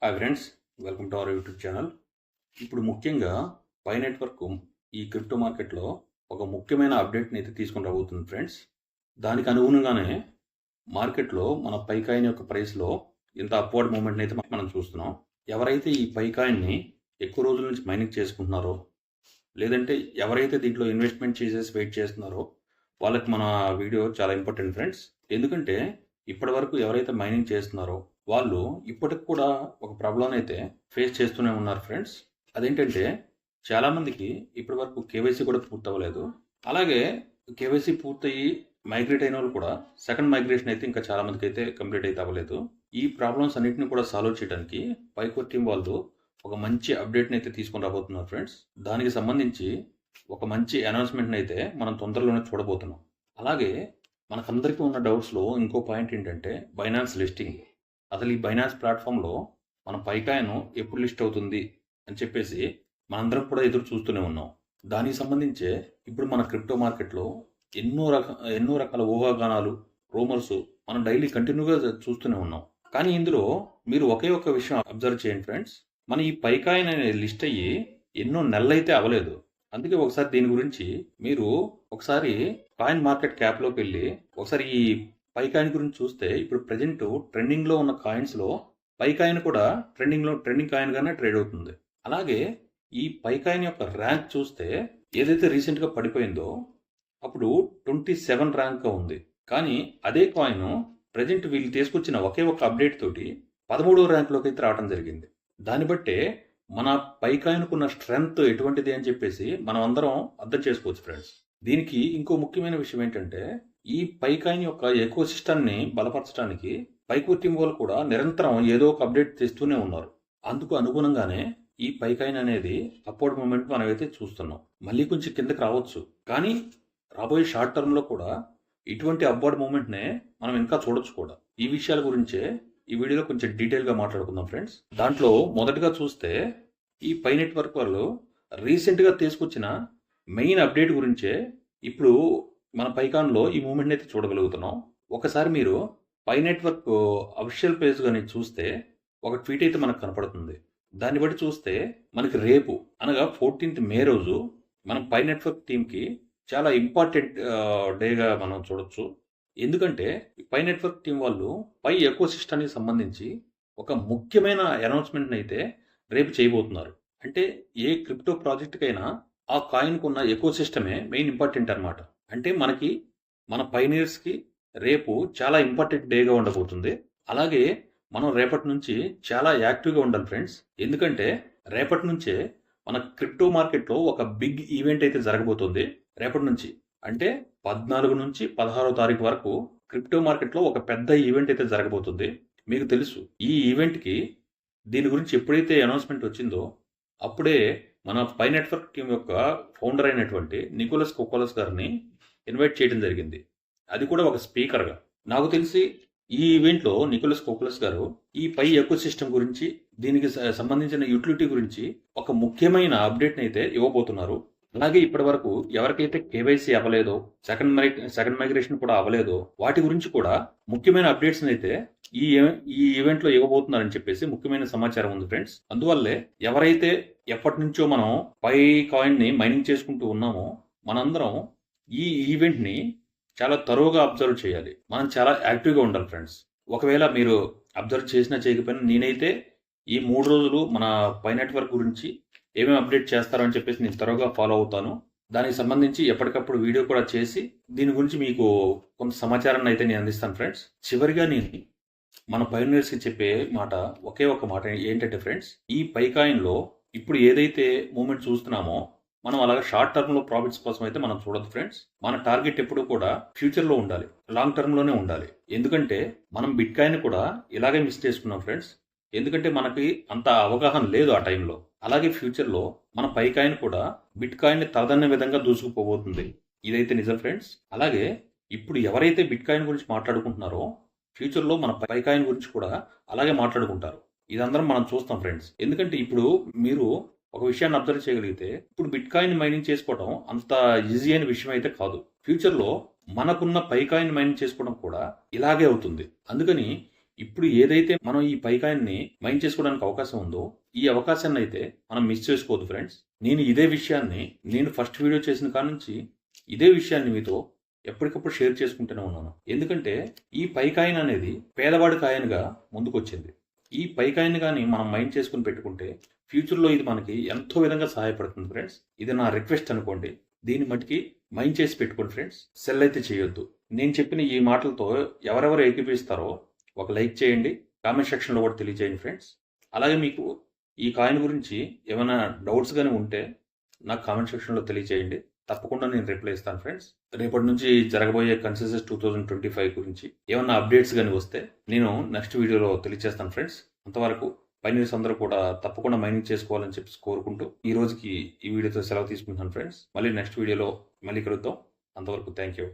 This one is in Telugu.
Hi friends, welcome to our YouTube channel. ఇప్పుడు ముఖ్యంగా పై నెట్వర్క్ ఈ క్రిప్టో మార్కెట్లో ఒక ముఖ్యమైన అప్డేట్ని అయితే తీసుకొని రాబోతుంది ఫ్రెండ్స్. దానికి అనుగుణంగానే మార్కెట్లో మన పై కాయిన్ యొక్క ప్రైస్లో ఇంత అప్వర్డ్ మూమెంట్ని అయితే మనం చూస్తున్నాం. ఎవరైతే ఈ పై కాయిన్ని ఎక్కువ రోజుల నుంచి మైనింగ్ చేసుకుంటున్నారో, లేదంటే ఎవరైతే దీంట్లో ఇన్వెస్ట్మెంట్ చేసేసి వెయిట్ చేస్తున్నారో వాళ్ళకి మన వీడియో చాలా ఇంపార్టెంట్ ఫ్రెండ్స్. ఎందుకంటే ఇప్పటి వరకు ఎవరైతే మైనింగ్ చేస్తున్నారో వాళ్ళు ఇప్పటికి కూడా ఒక ప్రాబ్లం అయితే ఫేస్ చేస్తూనే ఉన్నారు ఫ్రెండ్స్. అదేంటంటే చాలామందికి ఇప్పటి వరకు కేవైసీ కూడా పూర్తవ్వలేదు. అలాగే కేవైసీ పూర్తయ్యి మైగ్రేట్ అయిన వాళ్ళు కూడా సెకండ్ మైగ్రేషన్ అయితే ఇంకా చాలామందికి అయితే కంప్లీట్ అయితే అవ్వలేదు. ఈ ప్రాబ్లమ్స్ అన్నింటిని కూడా సాల్వ్ చేయడానికి పైకోర్ టీం వాళ్ళు ఒక మంచి అప్డేట్ని అయితే తీసుకొని రాబోతున్నారు ఫ్రెండ్స్. దానికి సంబంధించి ఒక మంచి అనౌన్స్మెంట్ని అయితే మనం తొందరలోనే చూడబోతున్నాం. అలాగే మనకందరికీ ఉన్న డౌట్స్లో ఇంకో పాయింట్ ఏంటంటే బైనాన్స్ లిస్టింగ్. అసలు ఈ బైనాన్స్ ప్లాట్ఫామ్లో మన పైకాయిన్ ఎప్పుడు లిస్ట్ అవుతుంది అని చెప్పేసి మనందరం కూడా ఎదురు చూస్తూనే ఉన్నాం. దానికి సంబంధించే ఇప్పుడు మన క్రిప్టో మార్కెట్లో ఎన్నో రకాల ఊహాగానాలు, రూమర్స్ మనం డైలీ కంటిన్యూగా చూస్తూనే ఉన్నాం. కానీ ఇందులో మీరు ఒకే ఒక విషయం అబ్జర్వ్ చేయండి ఫ్రెండ్స్. మన ఈ పైకాయిన్ అనేది లిస్ట్ అయ్యి ఎన్నో నెలలైతే అవ్వలేదు. అందుకే ఒకసారి దీని గురించి మీరు ఒకసారి కాయిన్ మార్కెట్ క్యాప్లోకి వెళ్ళి ఒకసారి ఈ పై కాయిన్ గురించి చూస్తే ఇప్పుడు ప్రజెంట్ ట్రెండింగ్లో ఉన్న కాయిన్స్లో పై కాయిన్ కూడా ట్రెండింగ్ కాయిన్ గానే ట్రేడ్ అవుతుంది. అలాగే ఈ పై కాయిన్ యొక్క ర్యాంక్ చూస్తే ఏదైతే రీసెంట్గా పడిపోయిందో అప్పుడు 27 ర్యాంక్గా ఉంది. కానీ అదే కాయిన్ ప్రజెంట్ వీళ్ళు తీసుకొచ్చిన ఒకే ఒక అప్డేట్ తోటి 13వ ర్యాంక్లోకి అయితే రావడం జరిగింది. దాన్ని బట్టే మన పై కాయిన్కున్న స్ట్రెంగ్త్ ఎటువంటిది అని చెప్పేసి మనం అందరం అర్థం చేసుకోవచ్చు ఫ్రెండ్స్. దీనికి ఇంకో ముఖ్యమైన విషయం ఏంటంటే ఈ పై కాయిన్ యొక్క ఎకో సిస్టమ్ని బలపరచడానికి పైకోర్ టీం వాళ్ళు కూడా నిరంతరం ఏదో ఒక అప్డేట్ తెస్తూనే ఉన్నారు. అందుకు అనుగుణంగానే ఈ పై కాయిన్ అనేది అప్వర్డ్ మూమెంట్ మనం అయితే చూస్తున్నాం. మళ్ళీ కొంచెం కిందకి రావచ్చు, కానీ రాబోయే షార్ట్ టర్మ్లో కూడా ఇటువంటి అప్వర్డ్ మూమెంట్నే మనం ఇంకా చూడొచ్చు కూడా. ఈ విషయాల గురించే ఈ వీడియోలో కొంచెం డీటెయిల్గా మాట్లాడుకుందాం ఫ్రెండ్స్. దాంట్లో మొదటగా చూస్తే ఈ పై నెట్వర్క్ వాళ్ళు రీసెంట్గా తీసుకొచ్చిన మెయిన్ అప్డేట్ గురించే ఇప్పుడు మన పైకాన్లో ఈ మూమెంట్ని అయితే చూడగలుగుతున్నాం. ఒకసారి మీరు పై నెట్వర్క్ అఫీషియల్ పేజ్ కానీ చూస్తే ఒక ట్వీట్ అయితే మనకు కనపడుతుంది. దాన్ని బట్టి చూస్తే మనకి రేపు అనగా 14th మే రోజు మనం పై నెట్వర్క్ టీంకి చాలా ఇంపార్టెంట్ డేగా మనం చూడొచ్చు. ఎందుకంటే పై నెట్వర్క్ టీం వాళ్ళు పై ఎకో సిస్టమ్కి సంబంధించి ఒక ముఖ్యమైన అనౌన్స్మెంట్ని అయితే రేపు చేయబోతున్నారు. అంటే ఏ క్రిప్టో ప్రాజెక్ట్కైనా ఆ కాయిన్కు ఉన్న ఎకో సిస్టమే మెయిన్ ఇంపార్టెంట్ అనమాట. అంటే మన పైనీర్స్కి రేపు చాలా ఇంపార్టెంట్ డేగా ఉండబోతుంది. అలాగే మనం రేపటి నుంచి చాలా యాక్టివ్గా ఉండాలి ఫ్రెండ్స్. ఎందుకంటే రేపటి నుంచే మన క్రిప్టో మార్కెట్లో ఒక బిగ్ ఈవెంట్ అయితే జరగబోతుంది. రేపటి నుంచి అంటే 14 నుంచి 16వ తారీఖు వరకు క్రిప్టో మార్కెట్లో ఒక పెద్ద ఈవెంట్ అయితే జరగబోతుంది. మీకు తెలుసు, ఈ ఈవెంట్కి దీని గురించి ఎప్పుడైతే అనౌన్స్మెంట్ వచ్చిందో అప్పుడే మన పై నెట్వర్క్ టీం యొక్క ఫౌండర్ అయినటువంటి నికోలస్ కోకోలస్ గారిని ఇన్వైట్ చేయడం జరిగింది. అది కూడా ఒక స్పీకర్గా. నాకు తెలిసి ఈ ఈవెంట్లో నికోలస్ కోకోలస్ గారు ఈ పై ఎకో సిస్టమ్ గురించి, దీనికి సంబంధించిన యూటిలిటీ గురించి ఒక ముఖ్యమైన అప్డేట్ని అయితే ఇవ్వబోతున్నారు. అలాగే ఇప్పటి వరకు ఎవరికైతే కేవైసీ అవ్వలేదో, సెకండ్ మైగ్రేషన్ కూడా అవ్వలేదో వాటి గురించి కూడా ముఖ్యమైన అప్డేట్స్ అయితే ఈ ఈవెంట్లో ఇవ్వబోతున్నారని చెప్పేసి ముఖ్యమైన సమాచారం ఉంది ఫ్రెండ్స్. అందువల్లే ఎవరైతే ఎప్పటి నుంచో మనం పై కాయిన్ని మైనింగ్ చేసుకుంటూ ఉన్నామో మనందరం ఈ ఈవెంట్ని చాలా తరువుగా అబ్జర్వ్ చేయాలి. మనం చాలా యాక్టివ్గా ఉండాలి ఫ్రెండ్స్. ఒకవేళ మీరు అబ్జర్వ్ చేసినా చేయకపోయినా నేనైతే ఈ 3 రోజులు మన పై నెట్వర్క్ గురించి ఏమేమి అప్డేట్ చేస్తారని చెప్పేసి నేను తరువుగా ఫాలో అవుతాను. దానికి సంబంధించి ఎప్పటికప్పుడు వీడియో కూడా చేసి దీని గురించి మీకు కొంత సమాచారాన్ని అయితే నేను అందిస్తాను ఫ్రెండ్స్. చివరిగా నేను మన పైనీర్స్కి చెప్పే మాట ఒకే ఒక మాట ఏంటంటే ఫ్రెండ్స్, ఈ పై కాయిన్లో ఇప్పుడు ఏదైతే మూమెంట్ చూస్తున్నామో మనం అలాగే షార్ట్ టర్మ్లో ప్రాఫిట్స్ కోసం అయితే మనం చూడదు ఫ్రెండ్స్. మన టార్గెట్ ఎప్పుడు కూడా ఫ్యూచర్లో ఉండాలి, లాంగ్ టర్మ్లోనే ఉండాలి. ఎందుకంటే మనం బిట్ కాయిన్ కూడా ఇలాగే మిస్ చేసుకున్నాం ఫ్రెండ్స్. ఎందుకంటే మనకి అంత అవగాహన లేదు ఆ టైంలో. అలాగే ఫ్యూచర్లో మన పై కాయిన్ కూడా బిట్ కాయిన్ని తలదన్న విధంగా దూసుకుపోబోతుంది. ఇదైతే నిజం ఫ్రెండ్స్. అలాగే ఇప్పుడు ఎవరైతే బిట్ కాయిన్ గురించి మాట్లాడుకుంటున్నారో ఫ్యూచర్లో మన పై కాయిన్ గురించి కూడా అలాగే మాట్లాడుకుంటారు. ఇదందరం మనం చూస్తాం ఫ్రెండ్స్. ఎందుకంటే ఇప్పుడు మీరు ఒక విషయాన్ని అబ్జర్వ్ చేయగలిగితే ఇప్పుడు బిట్ కాయిన్ మైనింగ్ చేసుకోవడం అంత ఈజీ అయిన విషయం అయితే కాదు. ఫ్యూచర్లో మనకున్న పై కాయిన్ మైనింగ్ చేసుకోవడం కూడా ఇలాగే అవుతుంది. అందుకని ఇప్పుడు ఏదైతే మనం ఈ పైకాయన్ని మైన్ చేసుకోవడానికి అవకాశం ఉందో ఈ అవకాశాన్ని అయితే మనం మిస్ చేసుకోవద్దు ఫ్రెండ్స్. నేను ఇదే విషయాన్ని ఫస్ట్ వీడియో చేసిన కాడ నుంచి ఇదే విషయాన్ని మీతో ఎప్పటికప్పుడు షేర్ చేసుకుంటూనే ఉన్నాను. ఎందుకంటే ఈ పైకాయన్ అనేది పేదవాడి కాయన్గా ముందుకొచ్చింది. ఈ పైకాయన్ని కానీ మనం మైండ్ చేసుకుని పెట్టుకుంటే ఫ్యూచర్లో ఇది మనకి ఎంతో విధంగా సహాయపడుతుంది ఫ్రెండ్స్. ఇది నా రిక్వెస్ట్ అనుకోండి. దీన్ని మట్టికి మైండ్ చేసి పెట్టుకోండి ఫ్రెండ్స్. సెల్ అయితే చేయొద్దు. నేను చెప్పిన ఈ మాటలతో ఎవరెవరు ఏకీపిస్తారో ఒక లైక్ చేయండి, కామెంట్ సెక్షన్లో కూడా తెలియజేయండి ఫ్రెండ్స్. అలాగే మీకు ఈ కాయిన్ గురించి ఏమైనా డౌట్స్ కానీ ఉంటే నాకు కామెంట్ సెక్షన్లో తెలియజేయండి. తప్పకుండా నేను రిప్లై ఇస్తాను ఫ్రెండ్స్. రేపటి నుంచి జరగబోయే కన్సెసస్ 2025 గురించి ఏమన్నా అప్డేట్స్ కానీ వస్తే నేను నెక్స్ట్ వీడియోలో తెలియజేస్తాను ఫ్రెండ్స్. అంతవరకు పైనర్స్ అందరూ కూడా తప్పకుండా మైనింగ్ చేసుకోవాలని చెప్పి కోరుకుంటూ ఈ రోజుకి ఈ వీడియోతో సెలవు తీసుకుంటున్నాను ఫ్రెండ్స్. మళ్ళీ నెక్స్ట్ వీడియోలో మళ్ళీ కలుద్దాం. అంతవరకు థ్యాంక్ యూ.